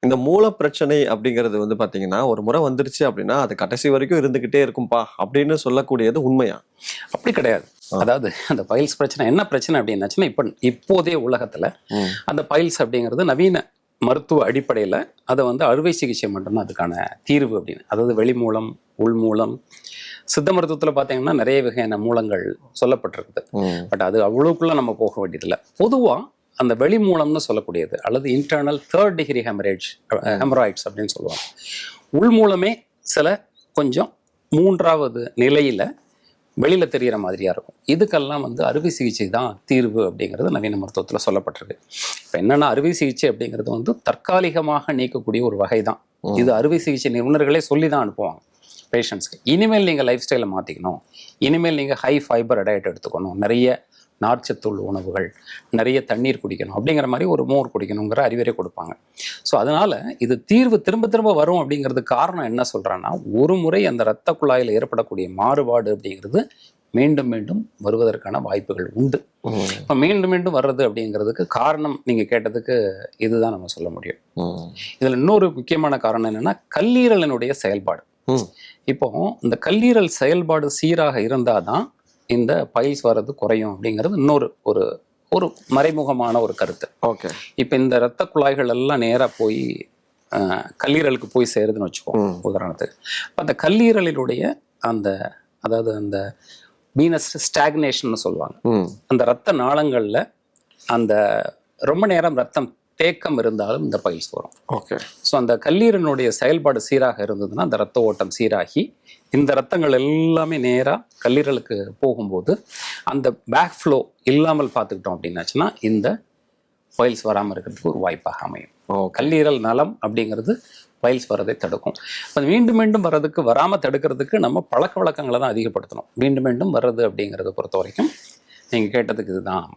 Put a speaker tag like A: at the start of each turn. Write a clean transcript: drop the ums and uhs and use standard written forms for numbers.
A: இந்த மூல பிரச்சனை அப்படிங்கிறது வந்து பாத்தீங்கன்னா, ஒரு முறை வந்துருச்சு அப்படின்னா, அது கடைசி வரைக்கும் இருந்துகிட்டே இருக்கும்பா அப்படின்னு சொல்லக்கூடியது உண்மையா?
B: அப்படி கிடையாது. அதாவது அந்த பைல்ஸ் பிரச்சனை என்ன பிரச்சனை அப்படின்னாச்சுன்னா, இப்போதைய உலகத்துல அந்த பைல்ஸ் அப்படிங்கிறது நவீன மருத்துவ அடிப்படையில அதை வந்து அறுவை சிகிச்சை மட்டும்தான் அதுக்கான தீர்வு அப்படின்னு. அதாவது வெளி மூலம், உள் மூலம். சித்த மருத்துவத்துல பாத்தீங்கன்னா நிறைய வகையான மூலங்கள் சொல்லப்பட்டிருக்குது. பட் அது அவ்வளவுக்குள்ள நம்ம போக வேண்டியதில்லை. பொதுவா அந்த வெளி மூலம்னு சொல்லக்கூடியது அல்லது இன்டர்னல் 3rd டிகிரி ஹெமராய்ட்ஸ் அப்படின்னு சொல்லுவாங்க. உள் மூலமே சில கொஞ்சம் 3வது நிலையில வெளியில தெரிகிற மாதிரியா இருக்கும். இதுக்கெல்லாம் வந்து அறுவை சிகிச்சை தான் தீர்வு அப்படிங்கிறது நவீன மருத்துவத்தில் சொல்லப்பட்டிருக்கு. இப்போ என்னன்னா, அறுவை சிகிச்சை அப்படிங்கிறது வந்து தற்காலிகமாக நீக்கக்கூடிய ஒரு வகை தான். இது அறுவை சிகிச்சை நிபுணர்களே சொல்லி தான் அனுப்புவாங்க பேஷண்ட்ஸ்க்கு. இனிமேல் நீங்கள் லைஃப் ஸ்டைலை மாற்றிக்கணும், இனிமேல் நீங்கள் ஹை ஃபைபர் டயட் எடுத்துக்கணும், நிறைய நார்ச்சத்துள்ள உணவுகள், நிறைய தண்ணீர் குடிக்கணும் அப்படிங்கிற மாதிரி ஒரு மோர் குடிக்கணுங்கிற அறிவுரை கொடுப்பாங்க. ஸோ அதனால இது தீர்வு திரும்ப திரும்ப வரும் அப்படிங்கிறதுக்கு காரணம் என்ன சொல்கிறேன்னா, ஒரு முறை அந்த இரத்த குழாயில் ஏற்படக்கூடிய மாறுபாடு அப்படிங்கிறது மீண்டும் மீண்டும் வருவதற்கான வாய்ப்புகள் உண்டு. இப்போ மீண்டும் மீண்டும் வர்றது அப்படிங்கிறதுக்கு காரணம் நீங்கள் கேட்டதுக்கு இதுதான் நம்ம சொல்ல முடியும். இதில் இன்னொரு முக்கியமான காரணம் என்னன்னா, கல்லீரலினுடைய செயல்பாடு. இப்போ இந்த கல்லீரல் செயல்பாடு சீராக இருந்தாதான் இந்த பைல்ஸ் வர்றது குறையும் அப்படிங்கிறது இன்னொரு ஒரு ஒரு மறைமுகமான ஒரு கருத்து.
A: ஓகே.
B: இப்போ இந்த இரத்த குழாய்கள் எல்லாம் நேராக போய் கல்லீரலுக்கு போய் சேருதுன்னு வச்சுக்கோங்க உதாரணத்துக்கு. அந்த கல்லீரலினுடைய அந்த அதாவது அந்த வீனஸ் ஸ்டாக்னேஷன் சொல்லுவாங்க. அந்த இரத்த நாளங்கள்ல அந்த ரொம்ப நேரம் ரத்தம் தேக்கம் இருந்தாலும் இந்த பைல்ஸ் வரும்.
A: ஓகே.
B: ஸோ அந்த கல்லீரலினுடைய செயல்பாடு சீராக இருந்ததுன்னா அந்த ரத்த ஓட்டம் சீராகி இந்த ரத்தங்கள் எல்லாமே நேராக கல்லீரலுக்கு போகும்போது அந்த பேக் ஃப்ளோ இல்லாமல் பார்த்துக்கிட்டோம் அப்படின்னாச்சுன்னா இந்த பைல்ஸ் வராமல் இருக்கிறதுக்கு ஒரு வாய்ப்பாக அமையும். கல்லீரல் நலம் அப்படிங்கிறது பைல்ஸ் வரதை தடுக்கும். அது மீண்டும் மீண்டும் வர்றதுக்கு வராமல் தடுக்கிறதுக்கு நம்ம பழக்க வழக்கங்களை தான் அதிகப்படுத்தணும். மீண்டும் மீண்டும் வர்றது அப்படிங்கிறத பொறுத்த வரைக்கும் நீங்கள் கேட்டதுக்கு இதுதான்